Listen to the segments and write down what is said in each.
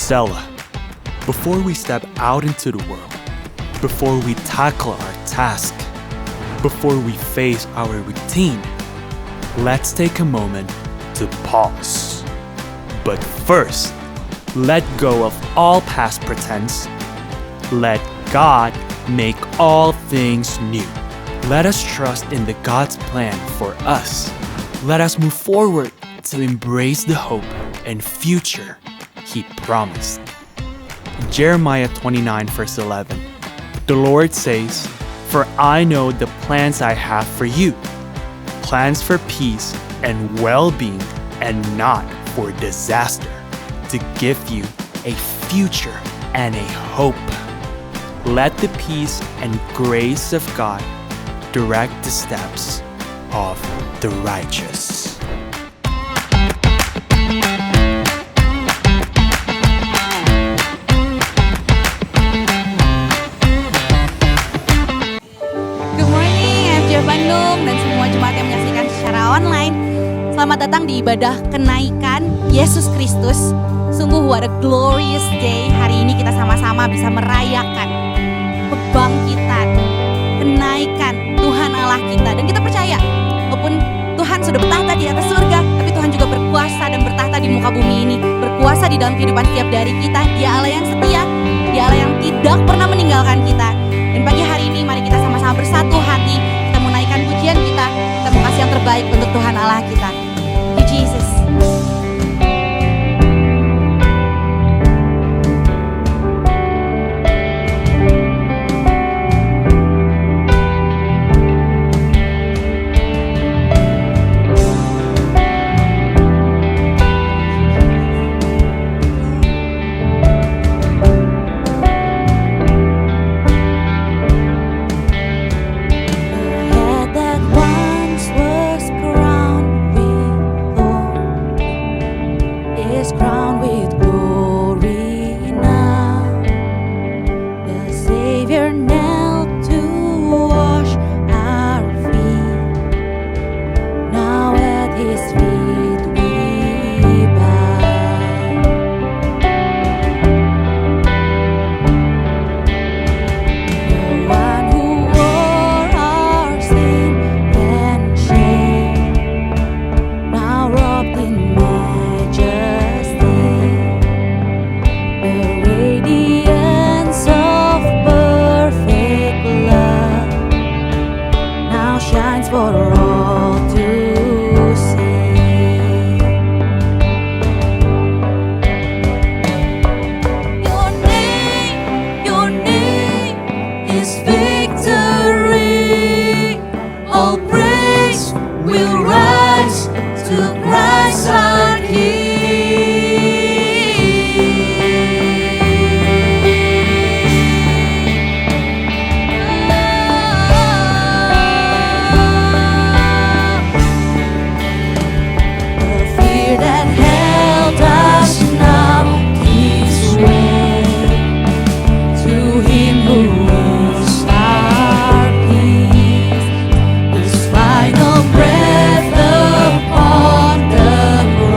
Selah. Before we step out into the world, before we tackle our task, before we face our routine, let's take a moment to pause. But first, let go of all past pretense. Let God make all things new. Let us trust in the God's plan for us. Let us move forward to embrace the hope and future He promised. In Jeremiah 29 verse 11, the Lord says, "For I know the plans I have for you, plans for peace and well-being and not for disaster, to give you a future and a hope." Let the peace and grace of God direct the steps of the righteous. Good morning, FJ Bandung dan semua jemaat yang menyaksikan secara online. Selamat datang di ibadah kenaikan Yesus Kristus. Sungguh what a glorious day. Hari ini kita sama-sama bisa merayakan kebangkitan, kenaikan Tuhan Allah kita. Dan kita percaya, walaupun Tuhan sudah bertahta di atas surga, tapi Tuhan juga berkuasa dan bertahta di muka bumi ini. Berkuasa di dalam kehidupan setiap dari kita. Dia Allah yang setia, Dia Allah yang tidak pernah meninggalkan kita. Dan pagi hari ini mari kita sama-sama bersatu hati. Kita mau naikkan pujian kita. Kita mau kasih yang terbaik untuk Tuhan Allah kita. Thank you, Jesus. Final breath upon the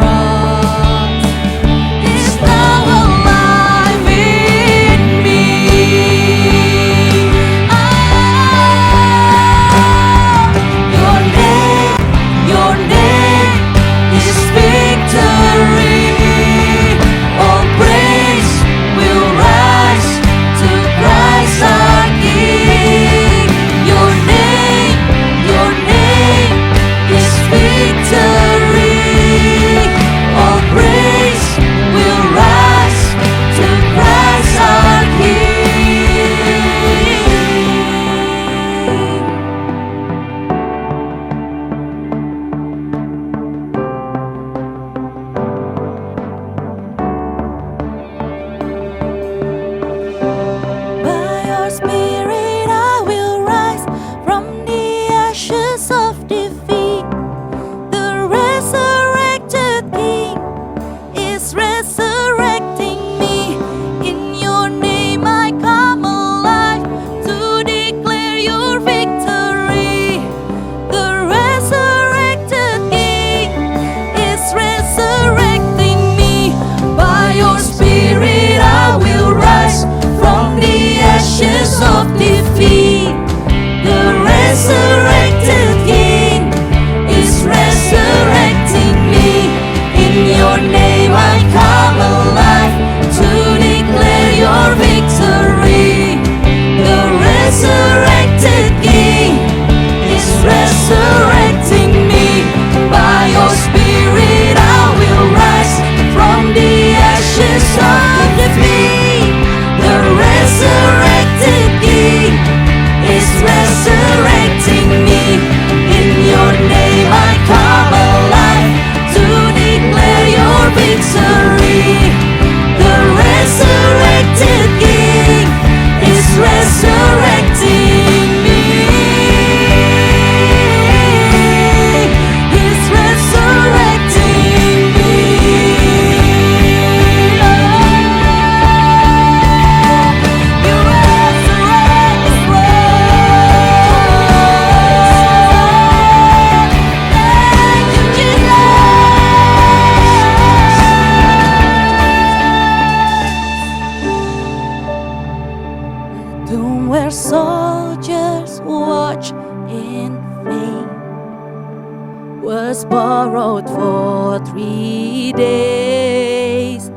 40 days.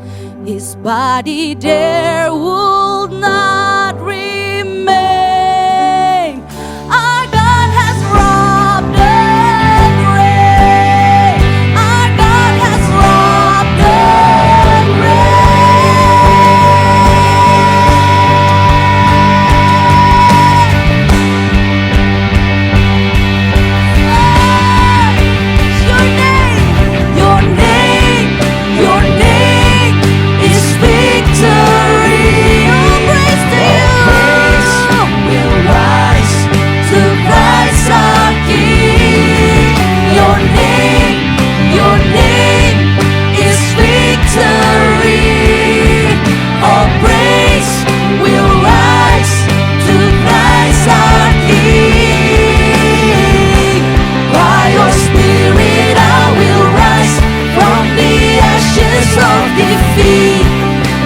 His body there would not remain. Our God has robbed the grave. Our God has robbed the Your name is victory. Oh, praise to you. Will rise to Christ our King. Your name is victory. All praise will rise to Christ our King. By your Spirit I will rise from the ashes of defeat.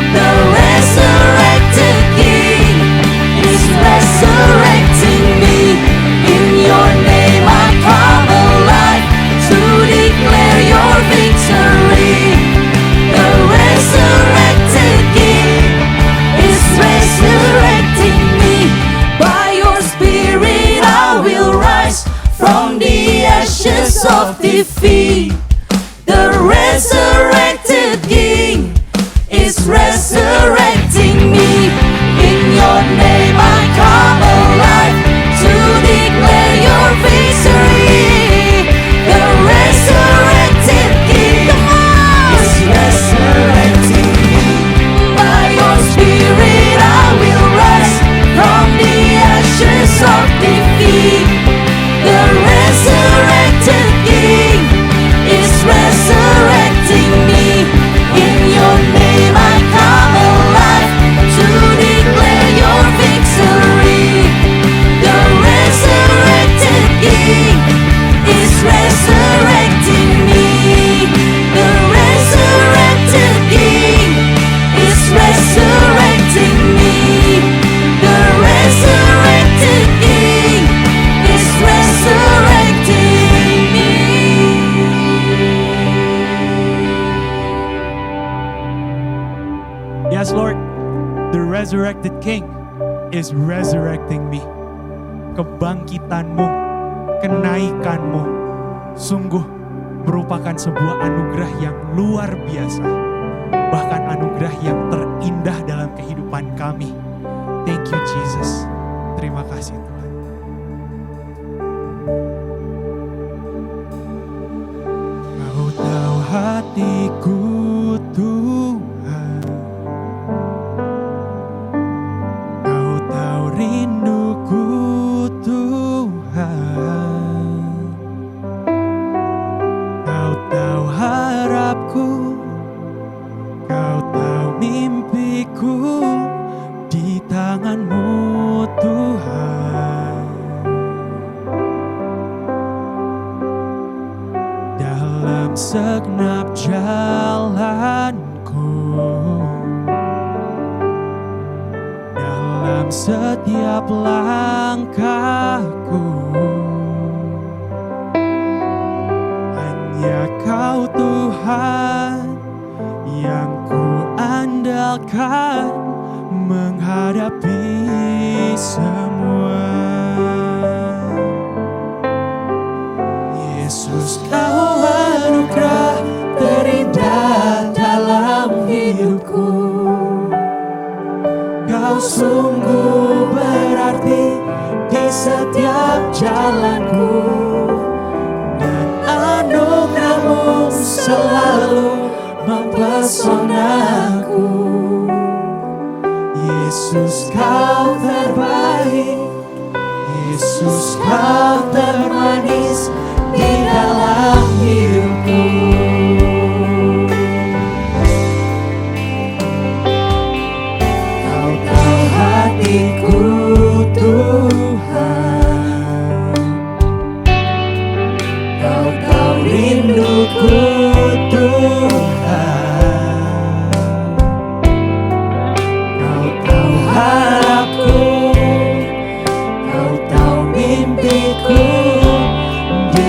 The resurrected King is resurrecting me. In your name I come alive to declare your victory. The resurrected King is resurrecting me. By your Spirit I will rise from the ashes of defeat. The resurrected King is resurrecting me. In your name I come alive to declare your victory. The resurrected King is resurrecting me. By your Spirit I will rise from the ashes of defeat. The resurrected King is resurrecting me. In your name I come alive to declare your victory. The resurrected King is resurrecting me. The resurrected King is resurrecting me. The resurrected King is resurrecting me. Yes, Lord, the resurrected King is resurrecting me. Kebangkitanmu, kenaikanmu, sungguh merupakan sebuah anugerah yang luar biasa. Bahkan anugerah yang terindah dalam kehidupan kami. Thank you Jesus. Terima kasih Tuhan. Kau tahu hatiku Tuhan. Kau tahu rinduku Tuhan. Kau tahu harapku. Kau tahu mimpiku di tangan-Mu Tuhan. Dalam segenap jalanku, dalam setiap langkahku, hanya Kau Tuhan yang ku andalkan menghadapi semua. Yesus, Kau anugerah terindah dalam hidupku. Kau sungguh berarti di setiap jalanku, dan anugerah-Mu selalu mempesonaku. Yesus, Kau terbaik. Yesus, Kau termanis di dalam hidupku. Kau tahu hatiku Tuhan. Kau tahu rinduku Tuhan. Kau tahu harapku. Kau tahu mimpiku di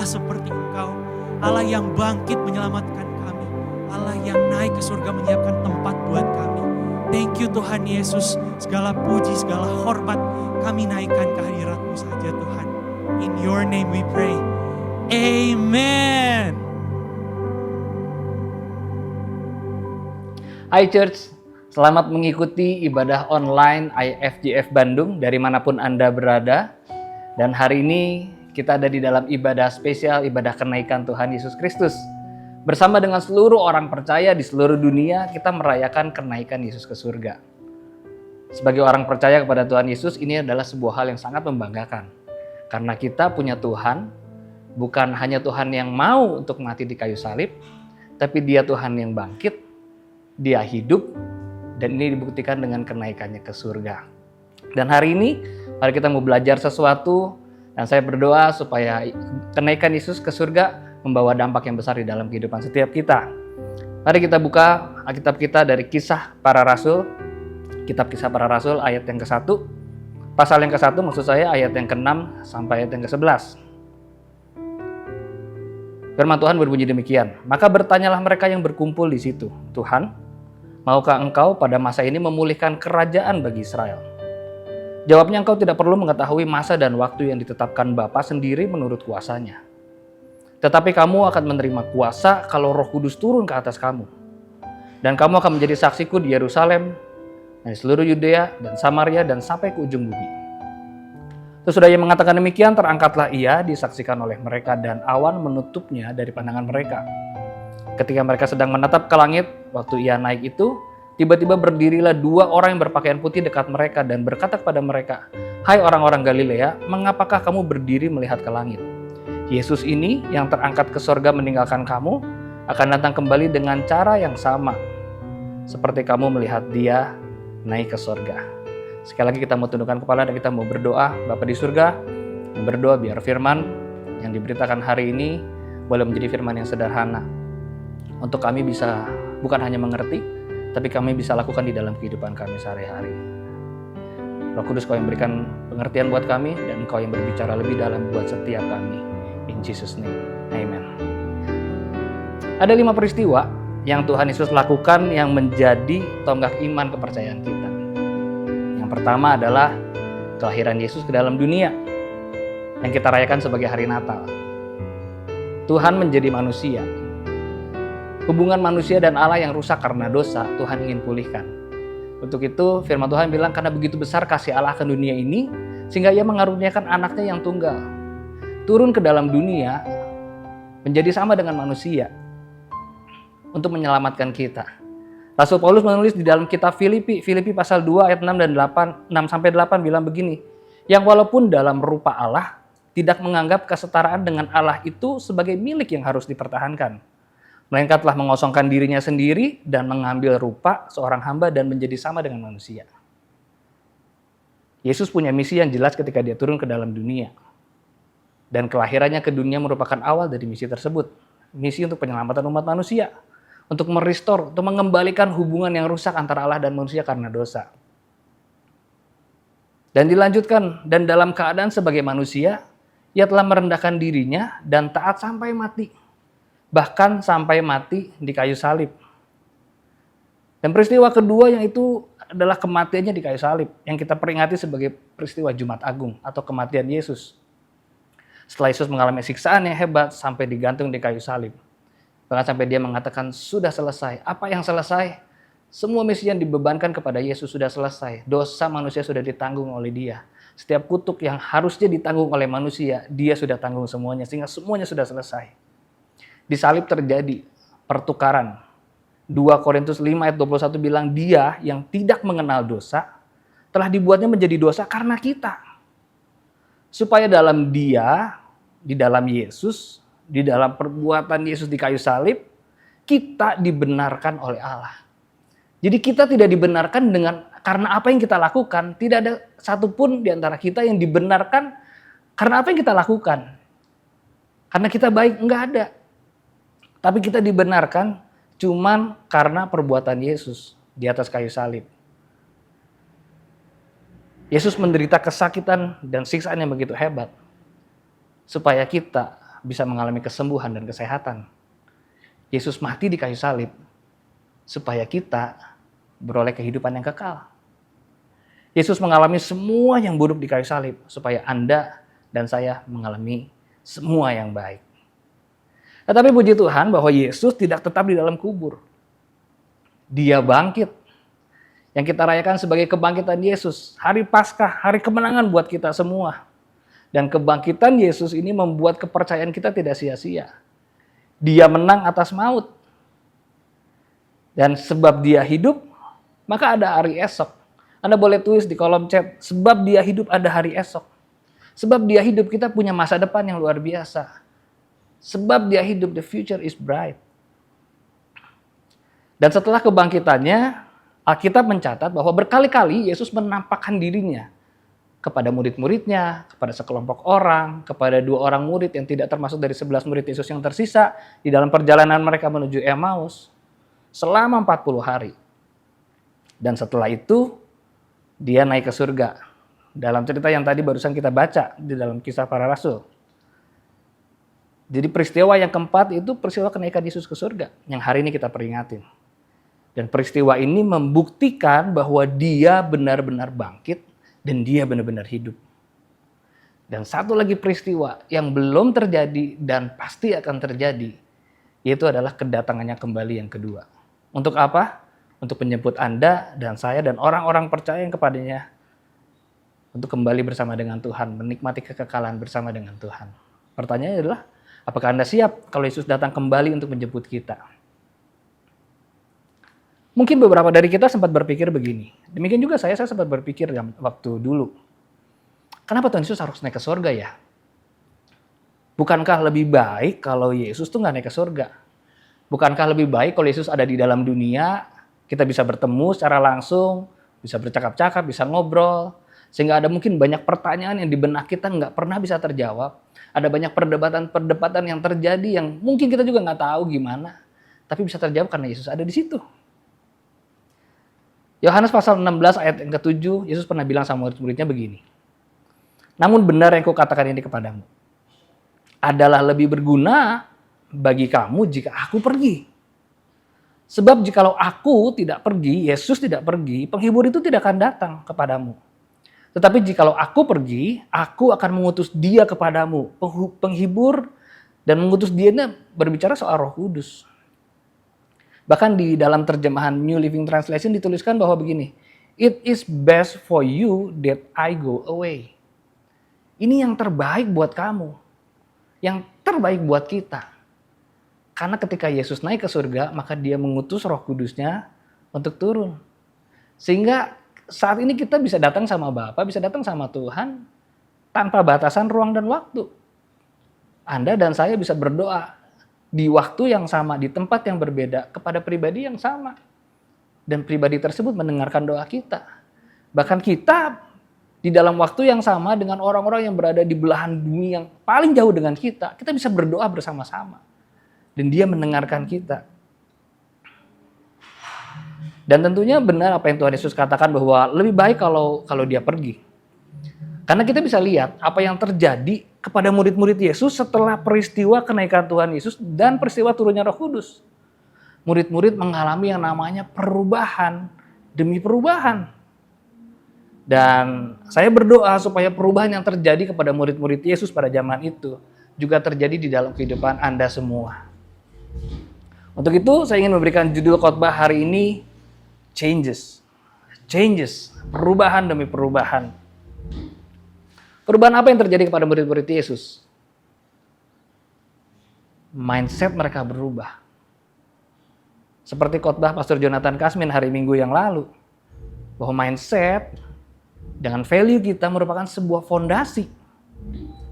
Allah seperti Engkau, Allah yang bangkit menyelamatkan kami, Allah yang naik ke surga menyiapkan tempat buat kami. Thank you Tuhan Yesus, segala puji, segala hormat kami naikkan ke hadirat-Mu saja Tuhan. In your name we pray. Amen. Hai Church, selamat mengikuti ibadah online IFGF Bandung dari manapun Anda berada. Dan hari ini kita ada di dalam ibadah spesial, ibadah kenaikan Tuhan Yesus Kristus. Bersama dengan seluruh orang percaya di seluruh dunia, kita merayakan kenaikan Yesus ke surga. Sebagai orang percaya kepada Tuhan Yesus, ini adalah sebuah hal yang sangat membanggakan. Karena kita punya Tuhan, bukan hanya Tuhan yang mau untuk mati di kayu salib, tapi Dia Tuhan yang bangkit, Dia hidup, dan ini dibuktikan dengan kenaikannya ke surga. Dan hari ini, mari kita mau belajar sesuatu, dan saya berdoa supaya kenaikan Yesus ke surga membawa dampak yang besar di dalam kehidupan setiap kita. Mari kita buka Alkitab kita dari Kisah Para Rasul, Kitab Kisah Para Rasul ayat yang ke-1, pasal yang ke-1 maksud saya, ayat yang ke-6 sampai ayat yang ke-11. Firman Tuhan berbunyi demikian, maka bertanyalah mereka yang berkumpul di situ, Tuhan, maukah Engkau pada masa ini memulihkan kerajaan bagi Israel? Jawabnya, Engkau tidak perlu mengetahui masa dan waktu yang ditetapkan Bapa sendiri menurut kuasanya. Tetapi kamu akan menerima kuasa kalau Roh Kudus turun ke atas kamu. Dan kamu akan menjadi saksiku di Yerusalem, di seluruh Yudea dan Samaria dan sampai ke ujung bumi. Sesudah ia mengatakan demikian, terangkatlah ia disaksikan oleh mereka dan awan menutupnya dari pandangan mereka. Ketika mereka sedang menatap ke langit, waktu ia naik itu, tiba-tiba berdirilah dua orang yang berpakaian putih dekat mereka dan berkata kepada mereka, "Hai orang-orang Galilea, mengapakah kamu berdiri melihat ke langit? Yesus ini yang terangkat ke sorga meninggalkan kamu, akan datang kembali dengan cara yang sama, seperti kamu melihat Dia naik ke sorga." Sekali lagi kita mau tundukkan kepala dan kita mau berdoa. Bapa di surga, berdoa biar firman yang diberitakan hari ini boleh menjadi firman yang sederhana. Untuk kami bisa bukan hanya mengerti, tapi kami bisa lakukan di dalam kehidupan kami sehari-hari. Roh Kudus, Kau yang berikan pengertian buat kami, dan Kau yang berbicara lebih dalam buat setiap kami. In Jesus' name, Amen. Ada 5 peristiwa yang Tuhan Yesus lakukan yang menjadi tonggak iman kepercayaan kita. Yang pertama adalah kelahiran Yesus ke dalam dunia, yang kita rayakan sebagai hari Natal. Tuhan menjadi manusia. Hubungan manusia dan Allah yang rusak karena dosa, Tuhan ingin pulihkan. Untuk itu firman Tuhan bilang, karena begitu besar kasih Allah ke dunia ini, sehingga Ia mengaruniakan anaknya yang tunggal. Turun ke dalam dunia, menjadi sama dengan manusia, untuk menyelamatkan kita. Rasul Paulus menulis di dalam kitab Filipi pasal 2 ayat 6-8 bilang begini, yang walaupun dalam rupa Allah, tidak menganggap kesetaraan dengan Allah itu sebagai milik yang harus dipertahankan, melainkan telah mengosongkan dirinya sendiri dan mengambil rupa seorang hamba dan menjadi sama dengan manusia. Yesus punya misi yang jelas ketika Dia turun ke dalam dunia. Dan kelahirannya ke dunia merupakan awal dari misi tersebut. Misi untuk penyelamatan umat manusia. Untuk merestore, untuk mengembalikan hubungan yang rusak antara Allah dan manusia karena dosa. Dan dilanjutkan, dan dalam keadaan sebagai manusia, Ia telah merendahkan dirinya dan taat sampai mati. Bahkan sampai mati di kayu salib. Dan peristiwa kedua yang itu adalah kematiannya di kayu salib. Yang kita peringati sebagai peristiwa Jumat Agung atau kematian Yesus. Setelah Yesus mengalami siksaan yang hebat sampai digantung di kayu salib. Bahkan sampai Dia mengatakan, sudah selesai. Apa yang selesai? Semua misi yang dibebankan kepada Yesus sudah selesai. Dosa manusia sudah ditanggung oleh Dia. Setiap kutuk yang harusnya ditanggung oleh manusia, Dia sudah tanggung semuanya. Sehingga semuanya sudah selesai. Di salib terjadi pertukaran. 2 Korintus 5 ayat 21 bilang, Dia yang tidak mengenal dosa, telah dibuatnya menjadi dosa karena kita. Supaya dalam Dia, di dalam Yesus, di dalam perbuatan Yesus di kayu salib, kita dibenarkan oleh Allah. Jadi kita tidak dibenarkan karena apa yang kita lakukan. Tidak ada satupun di antara kita yang dibenarkan karena apa yang kita lakukan. Karena kita baik, enggak ada. Tapi kita dibenarkan cuman karena perbuatan Yesus di atas kayu salib. Yesus menderita kesakitan dan siksaan yang begitu hebat supaya kita bisa mengalami kesembuhan dan kesehatan. Yesus mati di kayu salib supaya kita beroleh kehidupan yang kekal. Yesus mengalami semua yang buruk di kayu salib supaya Anda dan saya mengalami semua yang baik. Tetapi puji Tuhan bahwa Yesus tidak tetap di dalam kubur. Dia bangkit. Yang kita rayakan sebagai kebangkitan Yesus, hari Paskah, hari kemenangan buat kita semua. Dan kebangkitan Yesus ini membuat kepercayaan kita tidak sia-sia. Dia menang atas maut. Dan sebab dia hidup, maka ada hari esok. Anda boleh tulis di kolom chat, sebab dia hidup ada hari esok. Sebab dia hidup, kita punya masa depan yang luar biasa. Sebab dia hidup, the future is bright. Dan setelah kebangkitannya, Alkitab mencatat bahwa berkali-kali Yesus menampakkan dirinya kepada murid-muridnya, kepada sekelompok orang, kepada 2 orang murid yang tidak termasuk dari 11 murid Yesus yang tersisa di dalam perjalanan mereka menuju Emmaus selama 40 hari. Dan setelah itu, dia naik ke surga. Dalam cerita yang tadi barusan kita baca di dalam Kisah Para Rasul. Jadi peristiwa yang keempat itu peristiwa kenaikan Yesus ke surga yang hari ini kita peringatin. Dan peristiwa ini membuktikan bahwa dia benar-benar bangkit dan dia benar-benar hidup. Dan satu lagi peristiwa yang belum terjadi dan pasti akan terjadi, yaitu adalah kedatangannya kembali yang kedua. Untuk apa? Untuk menjemput Anda dan saya dan orang-orang percaya yang kepadanya untuk kembali bersama dengan Tuhan, menikmati kekekalan bersama dengan Tuhan. Pertanyaannya adalah, apakah Anda siap kalau Yesus datang kembali untuk menjemput kita? Mungkin beberapa dari kita sempat berpikir begini. Demikian juga saya sempat berpikir waktu dulu. Kenapa Tuhan Yesus harus naik ke surga ya? Bukankah lebih baik kalau Yesus tuh nggak naik ke surga? Bukankah lebih baik kalau Yesus ada di dalam dunia, kita bisa bertemu secara langsung, bisa bercakap-cakap, bisa ngobrol, sehingga ada mungkin banyak pertanyaan yang di benak kita nggak pernah bisa terjawab. Ada banyak perdebatan yang terjadi yang mungkin kita juga nggak tahu gimana, tapi bisa terjawab karena Yesus ada di situ. Yohanes pasal 16 ayat yang ke-7, Yesus pernah bilang sama murid-muridnya begini. Namun benar yang kukatakan ini kepadamu, adalah lebih berguna bagi kamu jika aku pergi. Sebab jikalau aku tidak pergi, Yesus tidak pergi, penghibur itu tidak akan datang kepadamu. Tetapi jikalau aku pergi, aku akan mengutus dia kepadamu. Penghibur dan mengutus dia berbicara soal Roh Kudus. Bahkan di dalam terjemahan New Living Translation dituliskan bahwa begini, it is best for you that I go away. Ini yang terbaik buat kamu, yang terbaik buat kita. Karena ketika Yesus naik ke surga, maka dia mengutus Roh Kudusnya untuk turun. Sehingga saat ini kita bisa datang sama Bapa, bisa datang sama Tuhan tanpa batasan ruang dan waktu. Anda dan saya bisa berdoa di waktu yang sama, di tempat yang berbeda, kepada pribadi yang sama. Dan pribadi tersebut mendengarkan doa kita. Bahkan kita di dalam waktu yang sama dengan orang-orang yang berada di belahan bumi yang paling jauh dengan kita bisa berdoa bersama-sama. Dan dia mendengarkan kita. Dan tentunya benar apa yang Tuhan Yesus katakan bahwa lebih baik kalau dia pergi. Karena kita bisa lihat apa yang terjadi kepada murid-murid Yesus setelah peristiwa kenaikan Tuhan Yesus dan peristiwa turunnya Roh Kudus. Murid-murid mengalami yang namanya perubahan demi perubahan. Dan saya berdoa supaya perubahan yang terjadi kepada murid-murid Yesus pada zaman itu juga terjadi di dalam kehidupan Anda semua. Untuk itu saya ingin memberikan judul khotbah hari ini, Changes. Changes, perubahan demi perubahan. Perubahan apa yang terjadi kepada murid-murid Yesus? Mindset mereka berubah. Seperti khotbah Pastor Jonathan Kasmin hari Minggu yang lalu. Bahwa mindset dengan value kita merupakan sebuah fondasi.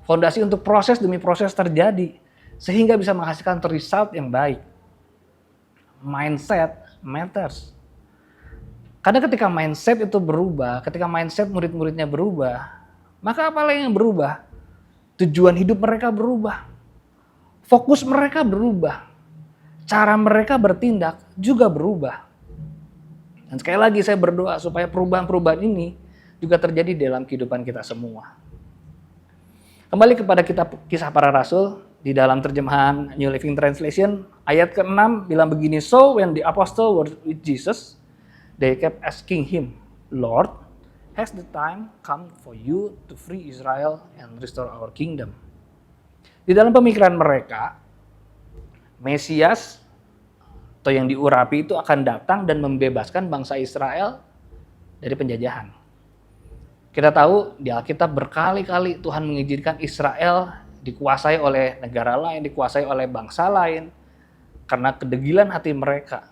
Fondasi untuk proses demi proses terjadi. Sehingga bisa menghasilkan result yang baik. Mindset matters. Karena ketika mindset itu berubah, ketika mindset murid-muridnya berubah, maka apa lagi yang berubah? Tujuan hidup mereka berubah. Fokus mereka berubah. Cara mereka bertindak juga berubah. Dan sekali lagi saya berdoa supaya perubahan-perubahan ini juga terjadi dalam kehidupan kita semua. Kembali kepada kitab Kisah Para Rasul, Di dalam terjemahan New Living Translation, ayat ke-6 bilang begini, "So when the apostle were with Jesus, they kept asking him, 'Lord, has the time come for you to free Israel and restore our kingdom?'" Di dalam pemikiran mereka, Mesias atau yang diurapi itu akan datang dan membebaskan bangsa Israel dari penjajahan. Kita tahu di Alkitab berkali-kali Tuhan mengizinkan Israel dikuasai oleh negara lain, dikuasai oleh bangsa lain, karena kedegilan hati mereka.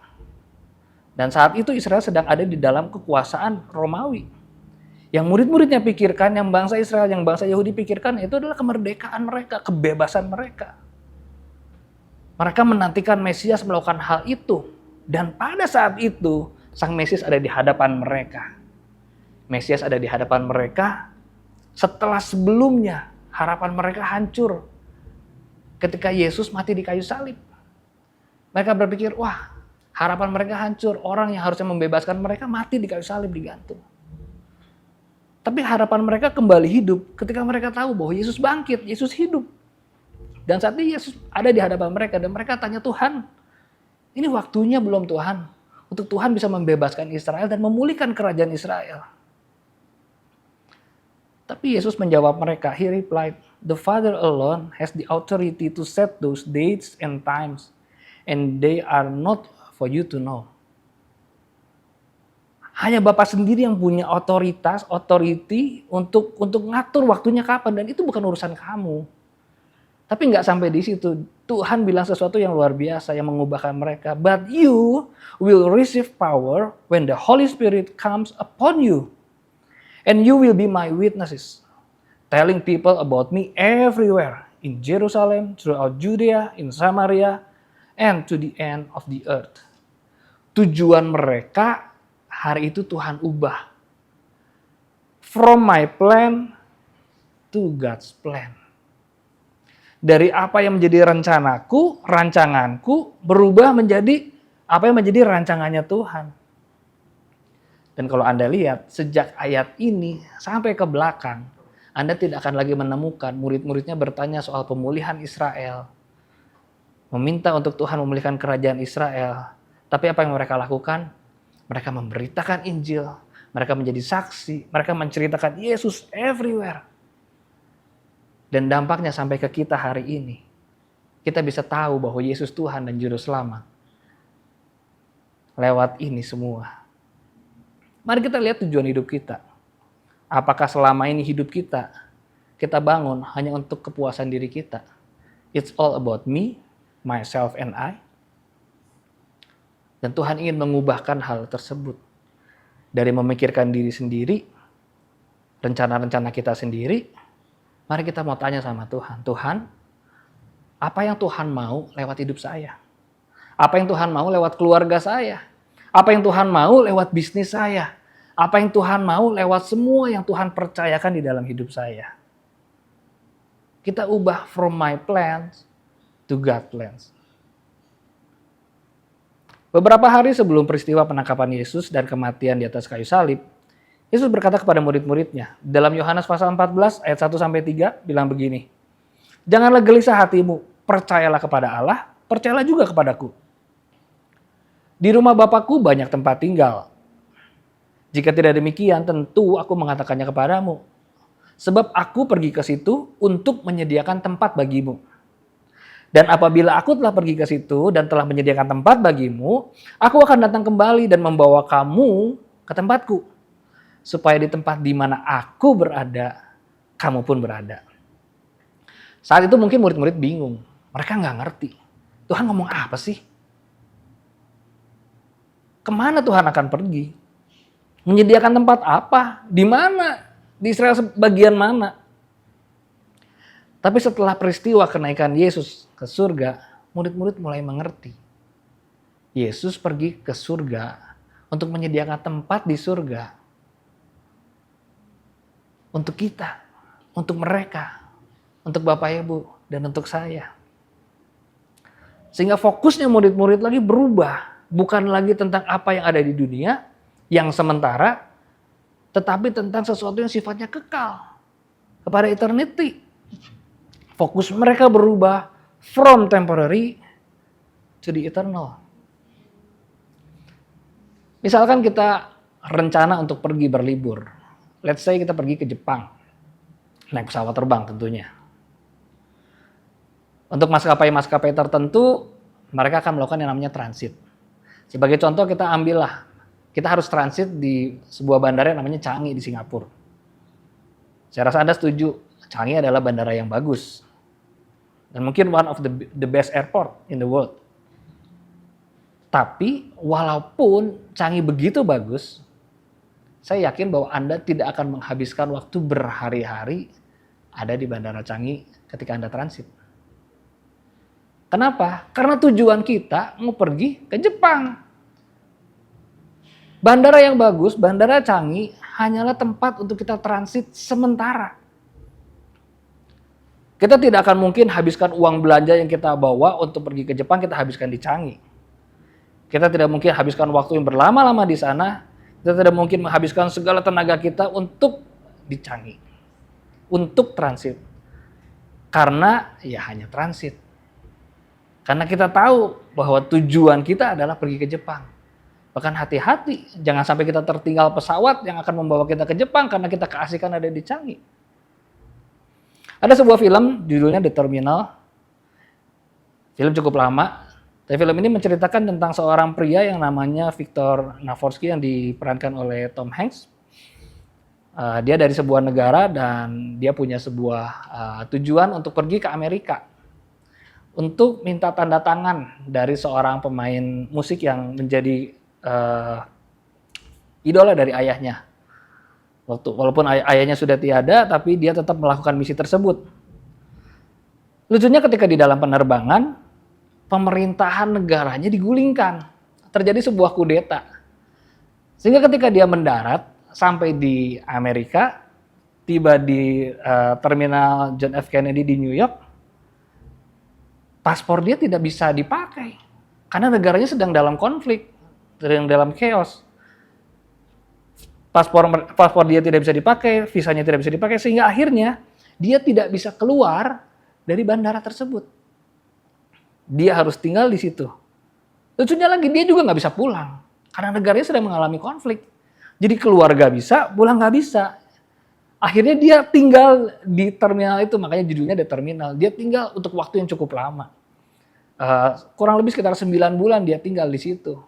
Dan saat itu Israel sedang ada di dalam kekuasaan Romawi. Yang murid-muridnya pikirkan, yang bangsa Israel, yang bangsa Yahudi pikirkan, itu adalah kemerdekaan mereka, kebebasan mereka. Mereka menantikan Mesias melakukan hal itu. Dan pada saat itu, Sang Mesias ada di hadapan mereka. Mesias ada di hadapan mereka setelah sebelumnya harapan mereka hancur ketika Yesus mati di kayu salib. Mereka berpikir, wah, harapan mereka hancur. Orang yang harusnya membebaskan mereka mati di kayu salib, digantung. Tapi harapan mereka kembali hidup ketika mereka tahu bahwa Yesus bangkit, Yesus hidup. Dan saat ini Yesus ada di hadapan mereka dan mereka tanya, Tuhan, ini waktunya belum Tuhan? Untuk Tuhan bisa membebaskan Israel dan memulihkan kerajaan Israel. Tapi Yesus menjawab mereka, He replied, "The Father alone has the authority to set those dates and times, and they are not for you to know." Hanya Bapa sendiri yang punya otoritas, authority untuk ngatur waktunya kapan, dan itu bukan urusan kamu. Tapi nggak sampai di situ. Tuhan bilang sesuatu yang luar biasa yang mengubahkan mereka. "But you will receive power when the Holy Spirit comes upon you. And you will be my witnesses, telling people about me everywhere, in Jerusalem, throughout Judea, in Samaria, and to the end of the earth." Tujuan mereka hari itu Tuhan ubah. From my plan to God's plan. Dari apa yang menjadi rancanganku berubah menjadi apa yang menjadi rancangannya Tuhan. Dan kalau Anda lihat, sejak ayat ini sampai ke belakang, Anda tidak akan lagi menemukan murid-muridnya bertanya soal pemulihan Israel. Meminta untuk Tuhan memulihkan kerajaan Israel. Tapi apa yang mereka lakukan? Mereka memberitakan Injil. Mereka menjadi saksi. Mereka menceritakan Yesus everywhere. Dan dampaknya sampai ke kita hari ini. Kita bisa tahu bahwa Yesus Tuhan dan Juru Selamat. Lewat ini semua. Mari kita lihat tujuan hidup kita. Apakah selama ini hidup kita bangun hanya untuk kepuasan diri kita? It's all about me, myself and I. Dan Tuhan ingin mengubahkan hal tersebut. Dari memikirkan diri sendiri, rencana-rencana kita sendiri, mari kita mau tanya sama Tuhan. Tuhan, apa yang Tuhan mau lewat hidup saya? Apa yang Tuhan mau lewat keluarga saya? Apa yang Tuhan mau lewat bisnis saya? Apa yang Tuhan mau lewat semua yang Tuhan percayakan di dalam hidup saya? Kita ubah from my plans to God's plans. Beberapa hari sebelum peristiwa penangkapan Yesus dan kematian di atas kayu salib, Yesus berkata kepada murid-muridnya, dalam Yohanes pasal 14 ayat 1-3 bilang begini, "Janganlah gelisah hatimu, percayalah kepada Allah, percayalah juga kepadaku. Di rumah Bapakku banyak tempat tinggal. Jika tidak demikian, tentu aku mengatakannya kepadamu. Sebab aku pergi ke situ untuk menyediakan tempat bagimu. Dan apabila aku telah pergi ke situ dan telah menyediakan tempat bagimu, aku akan datang kembali dan membawa kamu ke tempatku. Supaya di tempat di mana aku berada, kamu pun berada." Saat itu mungkin murid-murid bingung. Mereka nggak ngerti. Tuhan ngomong apa sih? Kemana Tuhan akan pergi? Menyediakan tempat apa? Di mana? Di Israel bagian mana? Tapi setelah peristiwa kenaikan Yesus ke surga, murid-murid mulai mengerti. Yesus pergi ke surga untuk menyediakan tempat di surga. Untuk kita, untuk mereka, untuk Bapak Ibu, dan untuk saya. Sehingga fokusnya murid-murid lagi berubah. Bukan lagi tentang apa yang ada di dunia, yang sementara, tetapi tentang sesuatu yang sifatnya kekal. Kepada eternity. Fokus mereka berubah, from temporary to the eternal. Misalkan kita rencana untuk pergi berlibur. Let's say kita pergi ke Jepang. Naik pesawat terbang tentunya. Untuk maskapai-maskapai tertentu, mereka akan melakukan yang namanya transit. Sebagai contoh kita ambillah, kita harus transit di sebuah bandara yang namanya Changi di Singapura. Saya rasa Anda setuju, Changi adalah bandara yang bagus. Dan mungkin one of the best airport in the world. Tapi walaupun Changi begitu bagus, saya yakin bahwa Anda tidak akan menghabiskan waktu berhari-hari ada di bandara Changi ketika Anda transit. Kenapa? Karena tujuan kita mau pergi ke Jepang. Bandara yang bagus, bandara Changi hanyalah tempat untuk kita transit sementara. Kita tidak akan mungkin habiskan uang belanja yang kita bawa untuk pergi ke Jepang, kita habiskan di Changi. Kita tidak mungkin habiskan waktu yang berlama-lama di sana. Kita tidak mungkin menghabiskan segala tenaga kita untuk di Changi. Untuk transit. Karena ya hanya transit. Karena kita tahu bahwa tujuan kita adalah pergi ke Jepang. Bahkan hati-hati, jangan sampai kita tertinggal pesawat yang akan membawa kita ke Jepang karena kita keasikan ada di Changi. Ada sebuah film, judulnya The Terminal. Film cukup lama. Tapi film ini menceritakan tentang seorang pria yang namanya Victor Navorsky yang diperankan oleh Tom Hanks. Dia dari sebuah negara dan dia punya sebuah tujuan untuk pergi ke Amerika. Untuk minta tanda tangan dari seorang pemain musik yang menjadi idola dari ayahnya. Walaupun ayahnya sudah tiada, tapi dia tetap melakukan misi tersebut. Lucunya ketika di dalam penerbangan, pemerintahan negaranya digulingkan. Terjadi sebuah kudeta. Sehingga ketika dia mendarat, sampai di Amerika, tiba di terminal John F. Kennedy di New York, paspor dia tidak bisa dipakai karena negaranya sedang dalam konflik, sedang dalam chaos. Paspor dia tidak bisa dipakai, visanya tidak bisa dipakai, sehingga akhirnya dia tidak bisa keluar dari bandara tersebut. Dia harus tinggal di situ. Lucunya lagi dia juga nggak bisa pulang karena negaranya sedang mengalami konflik. Jadi keluarga bisa, pulang nggak bisa. Akhirnya dia tinggal di terminal itu, makanya judulnya The Terminal. Dia tinggal untuk waktu yang cukup lama. Kurang lebih sekitar 9 bulan dia tinggal di situ.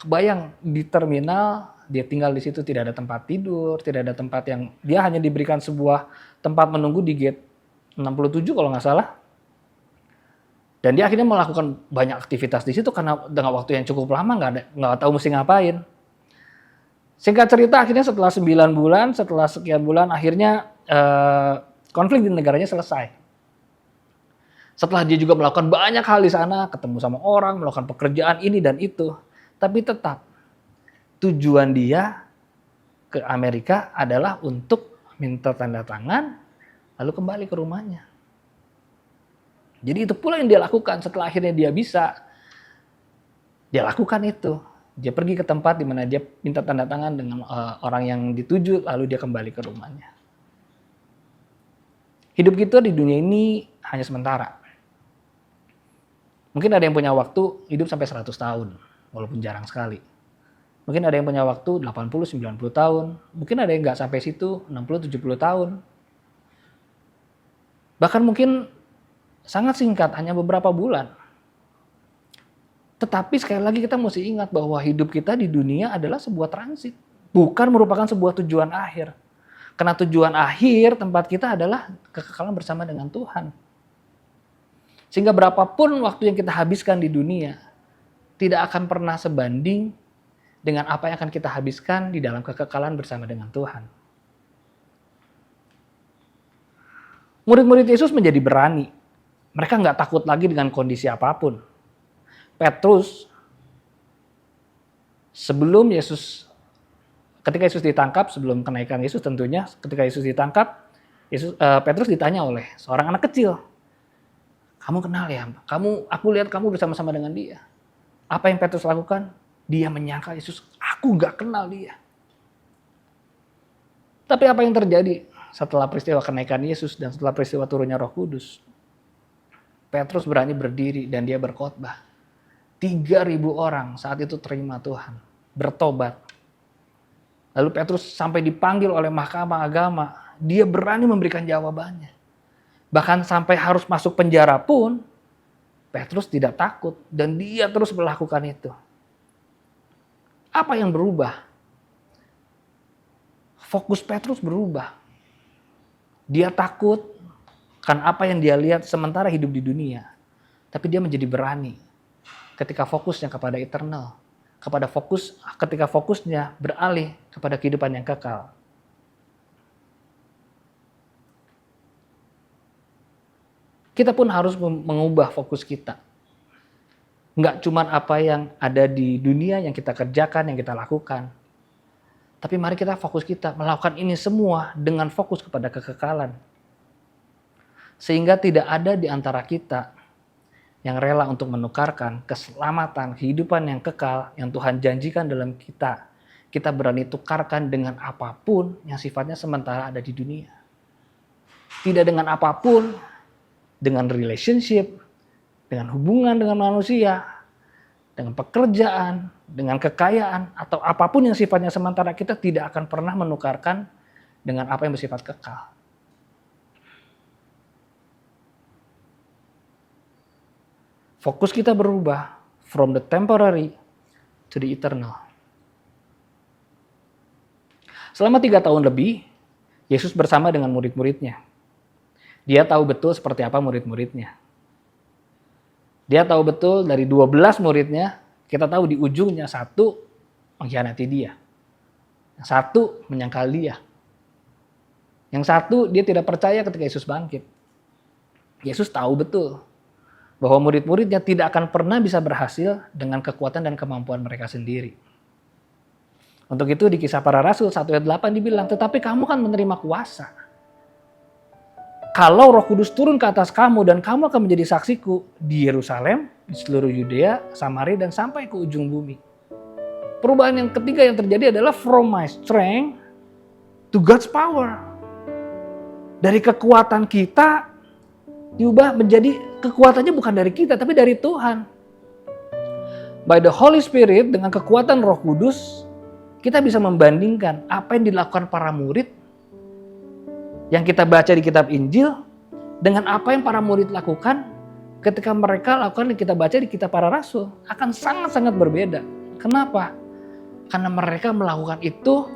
Kebayang di terminal, dia tinggal di situ tidak ada tempat tidur, tidak ada tempat yang, dia hanya diberikan sebuah tempat menunggu di gate 67 kalau nggak salah. Dan dia akhirnya melakukan banyak aktivitas di situ karena dengan waktu yang cukup lama nggak tahu mesti ngapain. Singkat cerita akhirnya setelah 9 bulan, setelah sekian bulan akhirnya konflik di negaranya selesai. Setelah dia juga melakukan banyak hal di sana, ketemu sama orang, melakukan pekerjaan ini dan itu. Tapi tetap tujuan dia ke Amerika adalah untuk minta tanda tangan lalu kembali ke rumahnya. Jadi itu pula yang dia lakukan setelah akhirnya dia bisa. Dia lakukan itu. Dia pergi ke tempat di mana dia minta tanda tangan dengan orang yang dituju, lalu dia kembali ke rumahnya. Hidup kita di dunia ini hanya sementara. Mungkin ada yang punya waktu hidup sampai 100 tahun, walaupun jarang sekali. Mungkin ada yang punya waktu 80-90 tahun, mungkin ada yang nggak sampai situ, 60-70 tahun. Bahkan mungkin sangat singkat, hanya beberapa bulan. Tetapi sekali lagi kita mesti ingat bahwa hidup kita di dunia adalah sebuah transit. Bukan merupakan sebuah tujuan akhir. Karena tujuan akhir tempat kita adalah kekekalan bersama dengan Tuhan. Sehingga berapapun waktu yang kita habiskan di dunia, tidak akan pernah sebanding dengan apa yang akan kita habiskan di dalam kekekalan bersama dengan Tuhan. Murid-murid Yesus menjadi berani. Mereka nggak takut lagi dengan kondisi apapun. Petrus, ketika Yesus ditangkap, sebelum kenaikan Yesus tentunya, ketika Yesus ditangkap, Petrus ditanya oleh seorang anak kecil, kamu kenal ya? Aku lihat kamu bersama-sama dengan dia. Apa yang Petrus lakukan? Dia menyangka Yesus, aku nggak kenal dia. Tapi apa yang terjadi setelah peristiwa kenaikan Yesus dan setelah peristiwa turunnya Roh Kudus? Petrus berani berdiri dan dia berkhotbah. 3.000 orang saat itu terima Tuhan, bertobat. Lalu Petrus sampai dipanggil oleh mahkamah agama, dia berani memberikan jawabannya. Bahkan sampai harus masuk penjara pun, Petrus tidak takut dan dia terus melakukan itu. Apa yang berubah? Fokus Petrus berubah. Dia takut kan apa yang dia lihat sementara hidup di dunia. Tapi dia menjadi berani ketika fokusnya kepada eternal. Ketika fokusnya beralih kepada kehidupan yang kekal. Kita pun harus mengubah fokus kita. Nggak cuma apa yang ada di dunia yang kita kerjakan, yang kita lakukan. Tapi mari kita fokus kita melakukan ini semua dengan fokus kepada kekekalan. Sehingga tidak ada di antara kita yang rela untuk menukarkan keselamatan, kehidupan yang kekal yang Tuhan janjikan dalam kita. Kita berani tukarkan dengan apapun yang sifatnya sementara ada di dunia. Tidak dengan apapun, dengan relationship, dengan hubungan dengan manusia, dengan pekerjaan, dengan kekayaan, atau apapun yang sifatnya sementara, kita tidak akan pernah menukarkan dengan apa yang bersifat kekal. Fokus kita berubah from the temporary to the eternal. Selama 3 tahun lebih, Yesus bersama dengan murid-muridnya. Dia tahu betul seperti apa murid-muridnya. Dia tahu betul dari 12 muridnya, kita tahu di ujungnya 1 mengkhianati dia. Yang 1 menyangkal dia. Yang 1 dia tidak percaya ketika Yesus bangkit. Yesus tahu betul bahwa murid-muridnya tidak akan pernah bisa berhasil dengan kekuatan dan kemampuan mereka sendiri. Untuk itu di Kisah Para Rasul 1 ayat 8 dibilang, tetapi kamu kan menerima kuasa. Kalau Roh Kudus turun ke atas kamu dan kamu akan menjadi saksiku di Yerusalem, di seluruh Yudea, Samaria, dan sampai ke ujung bumi. Perubahan yang ketiga yang terjadi adalah from my strength to God's power. Dari kekuatan kita diubah menjadi kekuatannya bukan dari kita tapi dari Tuhan. By the Holy Spirit, dengan kekuatan Roh Kudus, kita bisa membandingkan apa yang dilakukan para murid yang kita baca di kitab Injil dengan apa yang para murid lakukan ketika mereka lakukan yang kita baca di kitab Para Rasul. Akan sangat-sangat berbeda. Kenapa? Karena mereka melakukan itu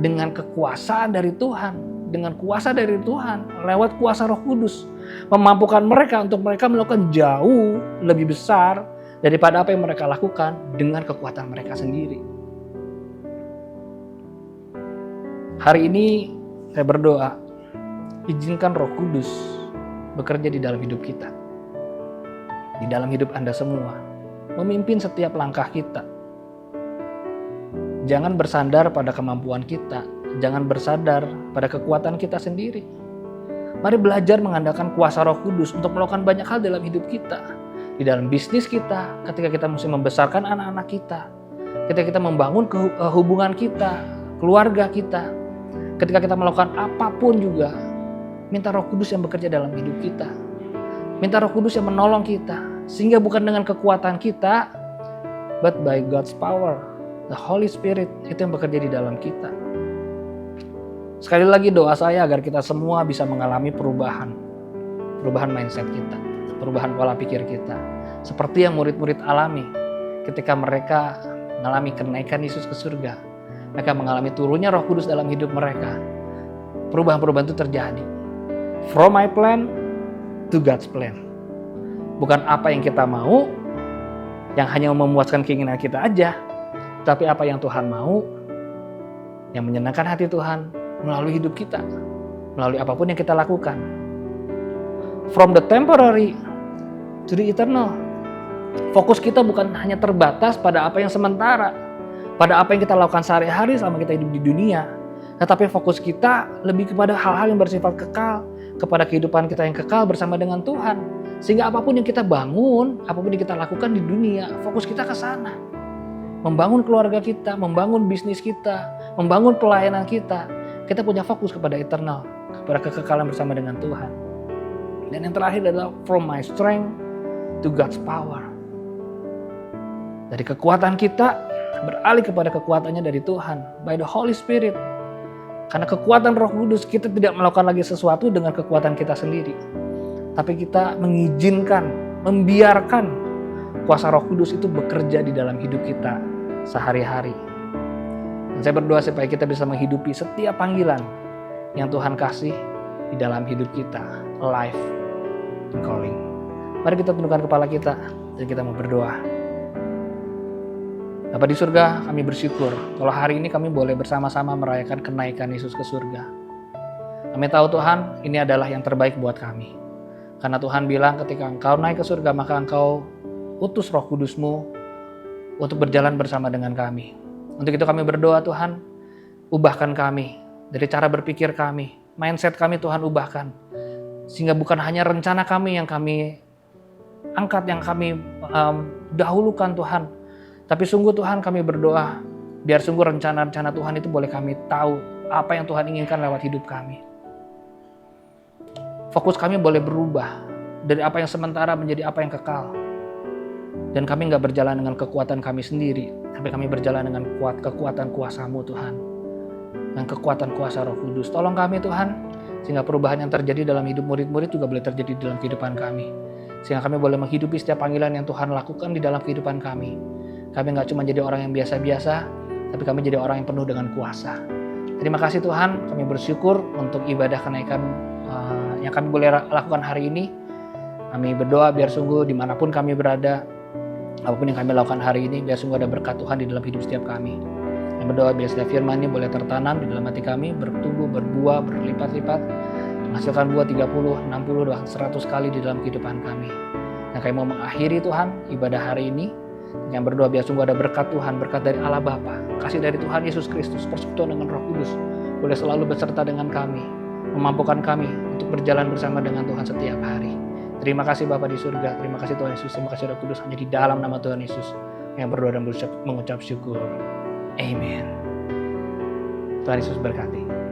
dengan kekuasaan dari Tuhan. Dengan kuasa dari Tuhan, lewat kuasa Roh Kudus, memampukan mereka untuk mereka melakukan jauh lebih besar daripada apa yang mereka lakukan dengan kekuatan mereka sendiri. Hari ini saya berdoa, izinkan Roh Kudus bekerja di dalam hidup kita, di dalam hidup Anda semua, memimpin setiap langkah kita. Jangan bersandar pada kemampuan kita. Jangan bersandar pada kekuatan kita sendiri. Mari belajar mengandalkan kuasa Roh Kudus untuk melakukan banyak hal dalam hidup kita. Di dalam bisnis kita, ketika kita mesti membesarkan anak-anak kita. Ketika kita membangun hubungan kita, keluarga kita. Ketika kita melakukan apapun juga, minta Roh Kudus yang bekerja dalam hidup kita. Minta Roh Kudus yang menolong kita. Sehingga bukan dengan kekuatan kita, but by God's power. The Holy Spirit itu yang bekerja di dalam kita. Sekali lagi doa saya agar kita semua bisa mengalami perubahan mindset kita, perubahan pola pikir kita. Seperti yang murid-murid alami ketika mereka mengalami kenaikan Yesus ke surga. Mereka mengalami turunnya Roh Kudus dalam hidup mereka. Perubahan-perubahan itu terjadi. From my plan to God's plan. Bukan apa yang kita mau, yang hanya memuaskan keinginan kita aja, tapi apa yang Tuhan mau, yang menyenangkan hati Tuhan, melalui hidup kita, melalui apapun yang kita lakukan. From the temporary to the eternal. Fokus kita bukan hanya terbatas pada apa yang sementara, pada apa yang kita lakukan sehari-hari selama kita hidup di dunia, tetapi fokus kita lebih kepada hal-hal yang bersifat kekal, kepada kehidupan kita yang kekal bersama dengan Tuhan. Sehingga apapun yang kita bangun, apapun yang kita lakukan di dunia, fokus kita ke sana. Membangun keluarga kita, membangun bisnis kita, membangun pelayanan kita. Kita punya fokus kepada eternal, kepada kekekalan bersama dengan Tuhan. Dan yang terakhir adalah from my strength to God's power. Dari kekuatan kita beralih kepada kekuatannya dari Tuhan, by the Holy Spirit. Karena kekuatan Roh Kudus, kita tidak melakukan lagi sesuatu dengan kekuatan kita sendiri. Tapi kita mengizinkan, membiarkan kuasa Roh Kudus itu bekerja di dalam hidup kita sehari-hari. Dan saya berdoa supaya kita bisa menghidupi setiap panggilan yang Tuhan kasih di dalam hidup kita, life and calling. Mari kita tundukkan kepala kita dan kita mau berdoa. Bapa di surga, kami bersyukur kalau hari ini kami boleh bersama-sama merayakan kenaikan Yesus ke surga. Kami tahu Tuhan, ini adalah yang terbaik buat kami. Karena Tuhan bilang ketika Engkau naik ke surga, maka Engkau utus Roh Kudus-Mu untuk berjalan bersama dengan kami. Untuk itu kami berdoa Tuhan, ubahkan kami dari cara berpikir kami, mindset kami Tuhan ubahkan. Sehingga bukan hanya rencana kami yang kami angkat, yang kami dahulukan Tuhan. Tapi sungguh Tuhan kami berdoa, biar sungguh rencana-rencana Tuhan itu boleh kami tahu apa yang Tuhan inginkan lewat hidup kami. Fokus kami boleh berubah dari apa yang sementara menjadi apa yang kekal. Dan kami gak berjalan dengan kekuatan kami sendiri, tapi kami berjalan dengan kekuatan kuasa-Mu Tuhan. Dengan kekuatan kuasa Roh Kudus. Tolong kami Tuhan, sehingga perubahan yang terjadi dalam hidup murid-murid juga boleh terjadi dalam kehidupan kami. Sehingga kami boleh menghidupi setiap panggilan yang Tuhan lakukan di dalam kehidupan kami. Kami gak cuma jadi orang yang biasa-biasa, tapi kami jadi orang yang penuh dengan kuasa. Terima kasih Tuhan, kami bersyukur untuk ibadah kenaikan yang kami boleh lakukan hari ini. Kami berdoa biar sungguh dimanapun kami berada, apapun yang kami lakukan hari ini, biar sungguh ada berkat Tuhan di dalam hidup setiap kami. Kami berdoa biar setiap firman ini boleh tertanam di dalam hati kami, bertumbuh, berbuah, berlipat-lipat, menghasilkan buah 30, 60, bahkan 100 kali di dalam kehidupan kami. Dan kami mau mengakhiri Tuhan ibadah hari ini, yang berdoa biar sungguh ada berkat Tuhan, berkat dari Allah Bapa, kasih dari Tuhan Yesus Kristus, persekutuan dengan Roh Kudus, boleh selalu beserta dengan kami, memampukan kami untuk berjalan bersama dengan Tuhan setiap hari. Terima kasih Bapa di surga, terima kasih Tuhan Yesus, terima kasih Roh Kudus, hanya di dalam nama Tuhan Yesus yang berdoa dan mengucap syukur. Amen. Tuhan Yesus berkati.